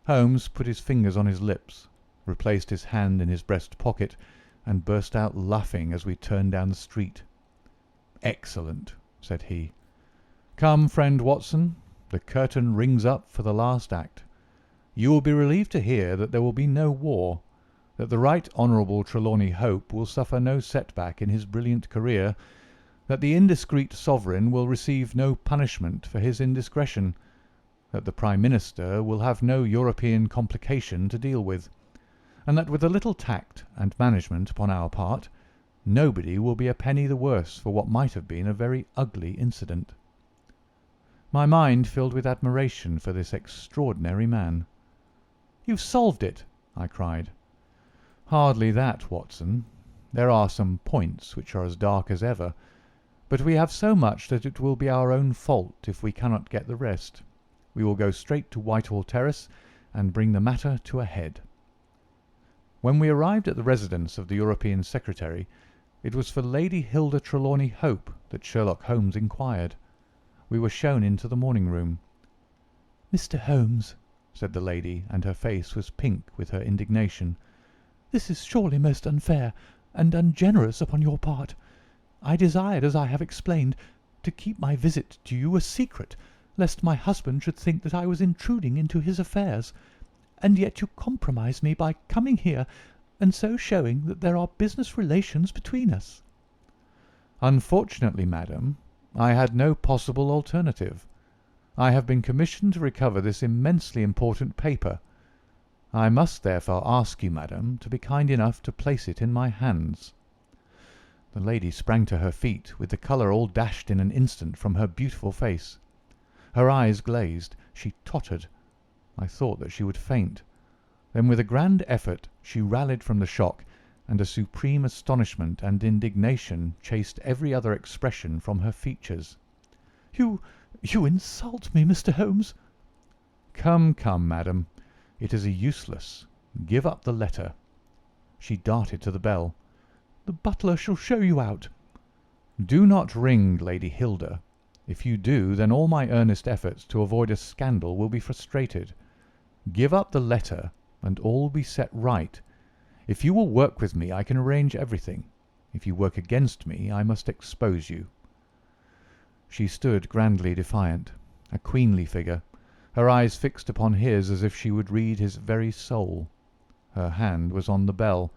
Holmes put his fingers on his lips, replaced his hand in his breast pocket, and burst out laughing as we turned down the street. "Excellent," said he. "Come, friend Watson, the curtain rings up for the last act. You will be relieved to hear that there will be no war, that the Right Honourable Trelawney Hope will suffer no setback in his brilliant career, that the indiscreet sovereign will receive no punishment for his indiscretion, that the Prime Minister will have no European complication to deal with, and that with a little tact and management upon our part, nobody will be a penny the worse for what might have been a very ugly incident." My mind filled with admiration for this extraordinary man. "You've solved it!" I cried. "Hardly that, Watson. There are some points which are as dark as ever, but we have so much that it will be our own fault if we cannot get the rest. We will go straight to Whitehall Terrace and bring the matter to a head." When we arrived at the residence of the European Secretary, it was for Lady Hilda Trelawney Hope that Sherlock Holmes inquired. We were shown into the morning-room. "Mr. Holmes," said the lady, and her face was pink with her indignation, "this is surely most unfair and ungenerous upon your part. I desired, as I have explained, to keep my visit to you a secret, lest my husband should think that I was intruding into his affairs, and yet you compromise me by coming here and so showing that there are business relations between us." "Unfortunately, madam, I had no possible alternative. I have been commissioned to recover this immensely important paper. I must therefore ask you, madam, to be kind enough to place it in my hands." The lady sprang to her feet, with the colour all dashed in an instant from her beautiful face. Her eyes glazed. She tottered. I thought that she would faint. Then with a grand effort she rallied from the shock, and a supreme astonishment and indignation chased every other expression from her features. You insult me, Mr. Holmes." Come, madam, it is useless. Give up the letter." She darted to the bell. "The butler shall show you out." "Do not ring, Lady Hilda. If you do, then all my earnest efforts to avoid a scandal will be frustrated. Give up the letter, and all will be set right. If you will work with me, I can arrange everything. If you work against me, I must expose you." She stood grandly defiant, a queenly figure, her eyes fixed upon his as if she would read his very soul. Her hand was on the bell,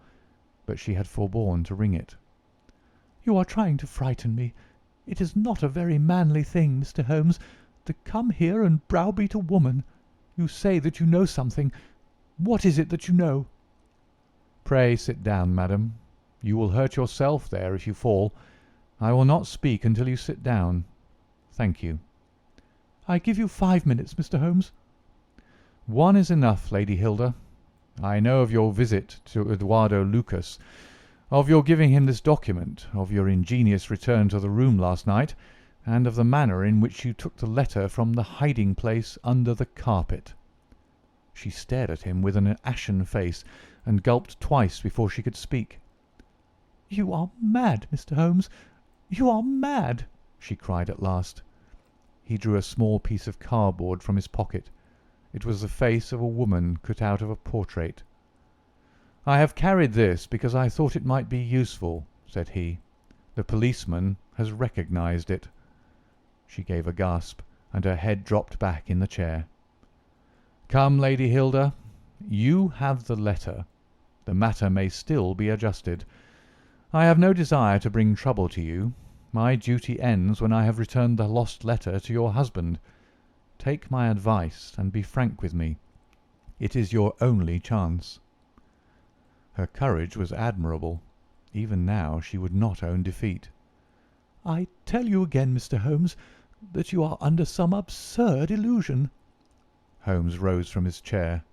but she had forborne to ring it. "You are trying to frighten me. It is not a very manly thing, Mr. Holmes, to come here and browbeat a woman. You say that you know something. What is it that you know?" "Pray sit down, madam. You will hurt yourself there if you fall. I will not speak until you sit down. Thank you." "I give you 5 minutes, Mr. Holmes." "One is enough, Lady Hilda. I know of your visit to Eduardo Lucas, of your giving him this document, of your ingenious return to the room last night, and of the manner in which you took the letter from the hiding-place under the carpet." She stared at him with an ashen face, and gulped twice before she could speak. "You are mad, Mr. Holmes. You are mad," she cried at last. He drew a small piece of cardboard from his pocket. It was the face of a woman cut out of a portrait. "I have carried this because I thought it might be useful," said he. "The policeman has recognized it." She gave a gasp, and her head dropped back in the chair. "Come, Lady Hilda, you have the letter. The matter may still be adjusted. I have no desire to bring trouble to you. My duty ends when I have returned the lost letter to your husband. Take my advice and be frank with me. It is your only chance." Her courage was admirable. Even now she would not own defeat. "I tell you again, Mr. Holmes, that you are under some absurd illusion." Holmes rose from his chair.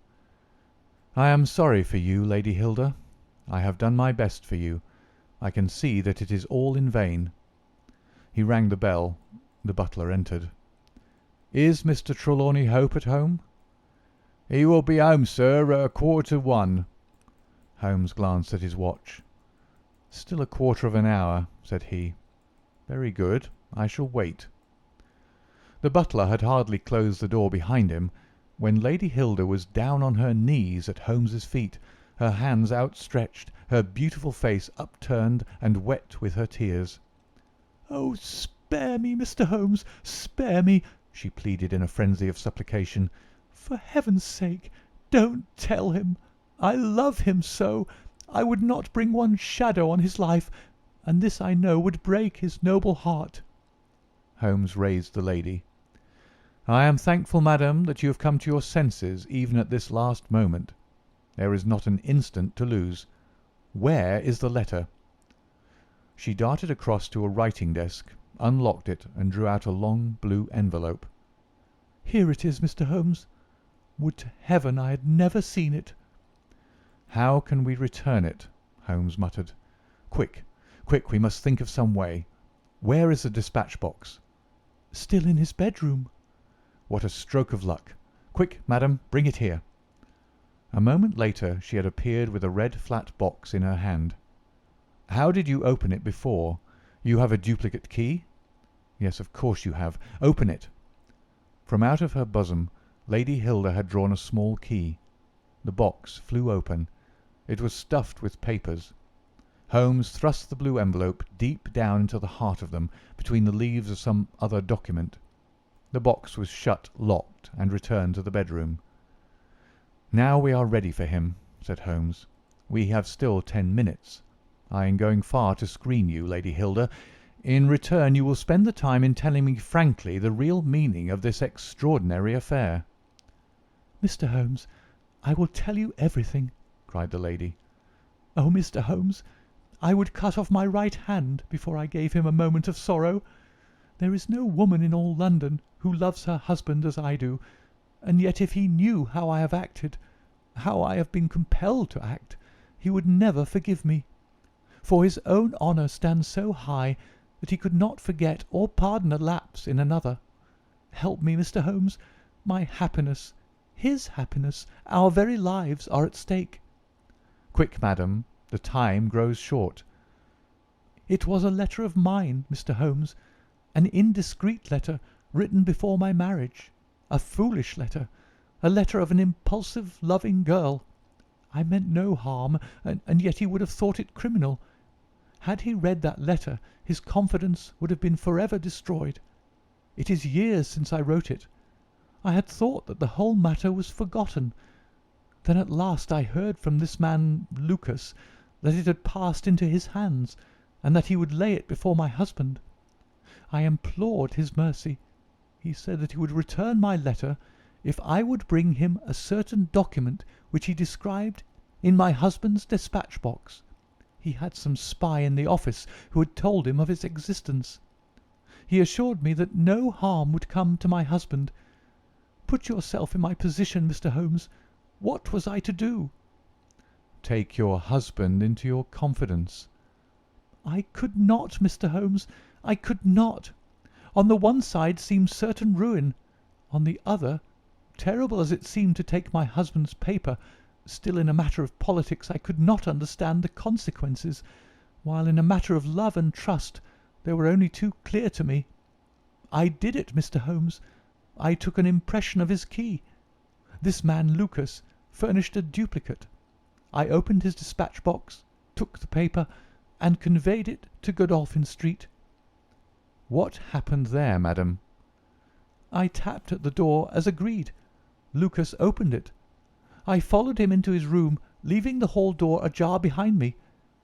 "I am sorry for you, Lady Hilda. I have done my best for you. I can see that it is all in vain." He rang the bell. The butler entered. "Is Mr. Trelawney Hope at home?" "He will be home, sir, at 1:15. Holmes glanced at his watch. "Still a quarter of an hour," said he. "Very good. I shall wait." The butler had hardly closed the door behind him when Lady Hilda was down on her knees at Holmes's feet, her hands outstretched, her beautiful face upturned and wet with her tears. "Oh, spare me, Mr. Holmes, spare me!" she pleaded in a frenzy of supplication. "For heaven's sake, don't tell him. I love him so. I would not bring one shadow on his life, and this I know would break his noble heart." Holmes raised the lady. "I am thankful, madam, that you have come to your senses even at this last moment. There is not an instant to lose. Where is the letter?" She darted across to a writing desk, unlocked it, and drew out a long blue envelope. "Here it is, Mr. Holmes. Would to heaven I had never seen it." "How can we return it?" Holmes muttered. "Quick, quick, we must think of some way. Where is the dispatch box?" "Still in his bedroom." "What a stroke of luck! Quick, madam, bring it here." A moment later she had appeared with a red flat box in her hand. "How did you open it before? You have a duplicate key?" "Yes, of course you have. Open it." From out of her bosom Lady Hilda had drawn a small key. The box flew open. It was stuffed with papers. Holmes thrust the blue envelope deep down into the heart of them, between the leaves of some other document. The box was shut, locked, and returned to the bedroom. "Now we are ready for him," said Holmes. "We have still 10 minutes. I am going far to screen you, Lady Hilda. In return you will spend the time in telling me frankly the real meaning of this extraordinary affair." "Mr. Holmes, I will tell you everything," cried the lady. "Oh, Mr. Holmes, I would cut off my right hand before I gave him a moment of sorrow. There is no woman in all London who loves her husband as I do, and yet if he knew how I have acted, how I have been compelled to act, he would never forgive me. For his own honour stands so high that he could not forget or pardon a lapse in another. Help me, Mr. Holmes. My happiness, his happiness, our very lives are at stake." "Quick, madam, the time grows short." "It was a letter of mine, Mr. Holmes, an indiscreet letter written before my marriage, a foolish letter, a letter of an impulsive, loving girl. I meant no harm, and yet he would have thought it criminal. Had he read that letter, his confidence would have been forever destroyed. It is years since I wrote it. I had thought that the whole matter was forgotten. Then at last I heard from this man Lucas that it had passed into his hands, and that he would lay it before my husband. I implored his mercy. He said that he would return my letter if I would bring him a certain document which he described in my husband's dispatch box. He had some spy in the office who had told him of its existence. He assured me that no harm would come to my husband. Put yourself in my position, Mr. Holmes. What was I to do?" "Take your husband into your confidence." "I could not, Mr. Holmes. I could not. On the one side seemed certain ruin. On the other, terrible as it seemed to take my husband's paper, still in a matter of politics I could not understand the consequences, while in a matter of love and trust they were only too clear to me. I did it, Mr. Holmes. I took an impression of his key. This man Lucas furnished a duplicate. I opened his dispatch box, took the paper, and conveyed it to Godolphin Street." "What happened there, madam?" "I tapped at the door as agreed. Lucas opened it. I followed him into his room, leaving the hall door ajar behind me,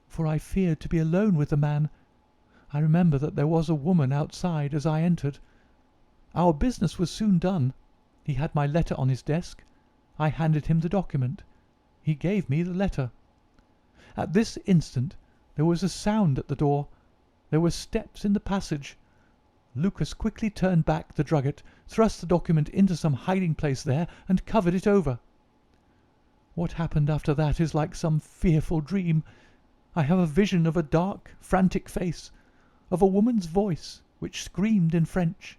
for I feared to be alone with the man. I remember that there was a woman outside as I entered. Our business was soon done. He had my letter on his desk. I handed him the document. He gave me the letter. At this instant there was a sound at the door. There were steps in the passage. Lucas quickly turned back the drugget, thrust the document into some hiding place there, and covered it over. What happened after that is like some fearful dream. I have a vision of a dark, frantic face, of a woman's voice, which screamed in French,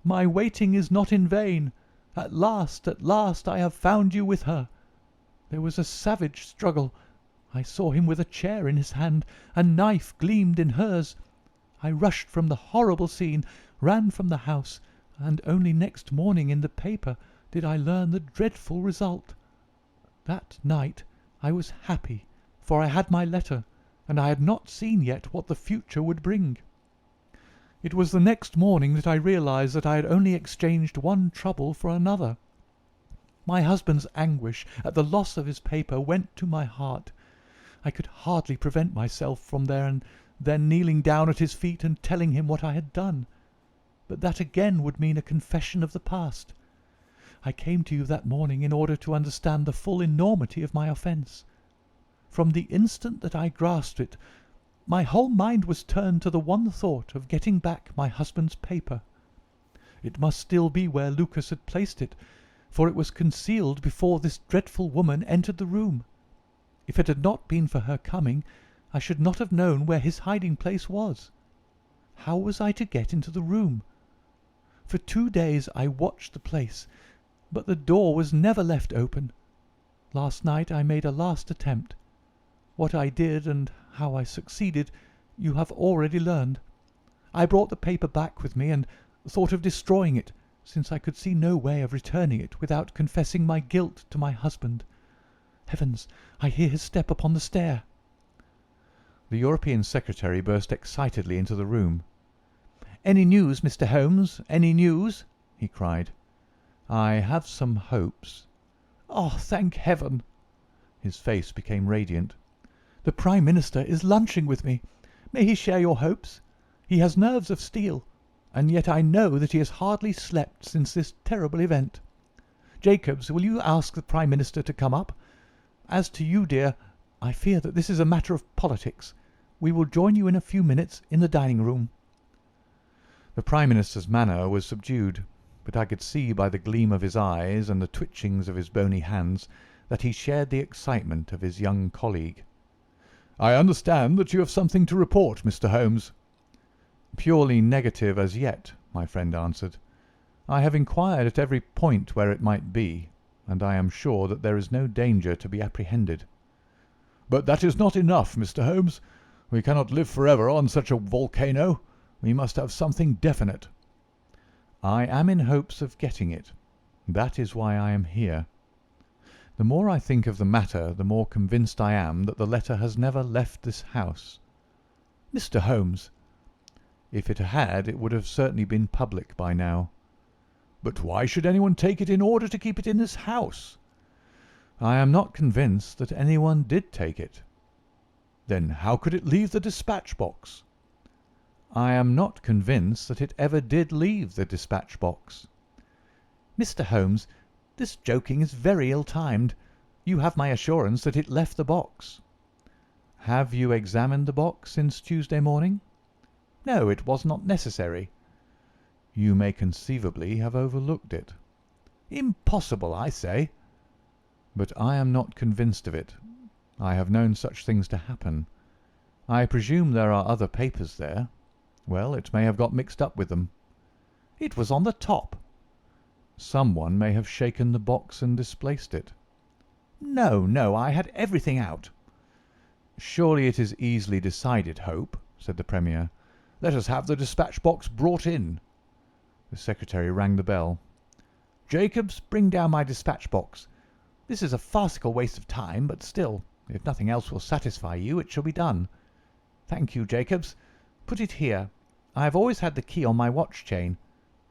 "My waiting is not in vain. At last, I have found you with her." There was a savage struggle. I saw him with a chair in his hand. A knife gleamed in hers. I rushed from the horrible scene, ran from the house, and only next morning in the paper did I learn the dreadful result. That night I was happy, for I had my letter, and I had not seen yet what the future would bring. It was the next morning that I realized that I had only exchanged one trouble for another. My husband's anguish at the loss of his paper went to my heart. I could hardly prevent myself from then kneeling down at his feet and telling him what I had done. But that again would mean a confession of the past. I came to you that morning in order to understand the full enormity of my offence. From the instant that I grasped it, my whole mind was turned to the one thought of getting back my husband's paper. It must still be where Lucas had placed it, for it was concealed before this dreadful woman entered the room. If it had not been for her coming, I should not have known where his hiding place was. How was I to get into the room? For 2 days I watched the place, but the door was never left open. Last night I made a last attempt. What I did and how I succeeded you have already learned. I brought the paper back with me and thought of destroying it, since I could see no way of returning it without confessing my guilt to my husband. Heavens, I hear his step upon the stair. The European secretary burst excitedly into the room. "Any news, Mr. Holmes? Any news?" he cried. "I have some hopes." "Oh, thank heaven!" His face became radiant. "The Prime Minister is lunching with me. May he share your hopes? He has nerves of steel, and yet I know that he has hardly slept since this terrible event. Jacobs, will you ask the Prime Minister to come up? As to you, dear, I fear that this is a matter of politics. We will join you in a few minutes in the dining-room." The Prime Minister's manner was subdued, but I could see by the gleam of his eyes and the twitchings of his bony hands that he shared the excitement of his young colleague. "I understand that you have something to report, Mr. Holmes." "Purely negative as yet," my friend answered. "I have inquired at every point where it might be, and I am sure that there is no danger to be apprehended." "But that is not enough, Mr. Holmes. We cannot live forever on such a volcano. We must have something definite." "I am in hopes of getting it. That is why I am here. The more I think of the matter, the more convinced I am that the letter has never left this house." "Mr. Holmes!" "If it had, it would have certainly been public by now." "But why should anyone take it in order to keep it in this house?" "I am not convinced that anyone did take it." "Then how could it leave the dispatch box?" "I am not convinced that it ever did leave the dispatch box." "Mr. Holmes, this joking is very ill-timed. You have my assurance that it left the box." "Have you examined the box since Tuesday morning?" "No, it was not necessary." "You may conceivably have overlooked it." "Impossible, I say." "But I am not convinced of it. I have known such things to happen. I presume there are other papers there. Well, it may have got mixed up with them." "It was on the top." "Someone may have shaken the box and displaced it." No, I had everything out." "Surely it is easily decided, Hope," said the Premier. "Let us have the dispatch box brought in." The secretary rang the bell. "Jacobs, bring down my dispatch box. This is a farcical waste of time, but still, if nothing else will satisfy you, it shall be done. Thank you, Jacobs. Put it here. I have always had the key on my watch chain.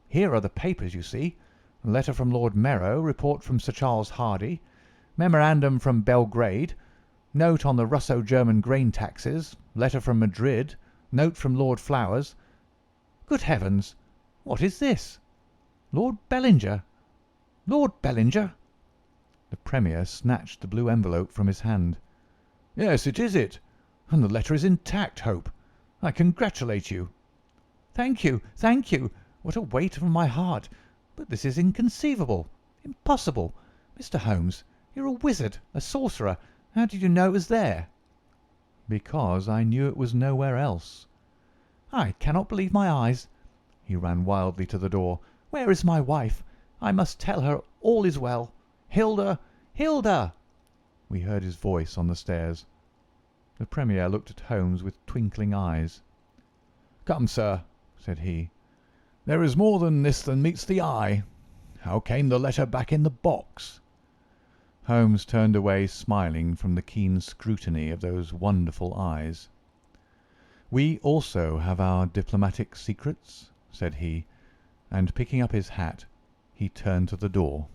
Here are the papers, you see. A letter from Lord Merrow, report from Sir Charles Hardy, memorandum from Belgrade, note on the Russo-German grain taxes, letter from Madrid, note from Lord Flowers. Good heavens! What is this? Lord Bellinger! Lord Bellinger!" The Premier snatched the blue envelope from his hand. "Yes, it is it. And the letter is intact, Hope. I congratulate you." Thank you, thank you. What a weight from my heart. But this is inconceivable. Impossible. Mr. Holmes, you're a wizard, a sorcerer. How did you know it was there?" "Because I knew it was nowhere else." "I cannot believe my eyes." He ran wildly to the door. "Where is my wife? I must tell her all is well. Hilda! Hilda!" We heard his voice on the stairs. The Premier looked at Holmes with twinkling eyes. "Come, sir," said he. "There is more than this than meets the eye. How came the letter back in the box?" Holmes turned away smiling from the keen scrutiny of those wonderful eyes. "We also have our diplomatic secrets," said he, and picking up his hat, he turned to the door.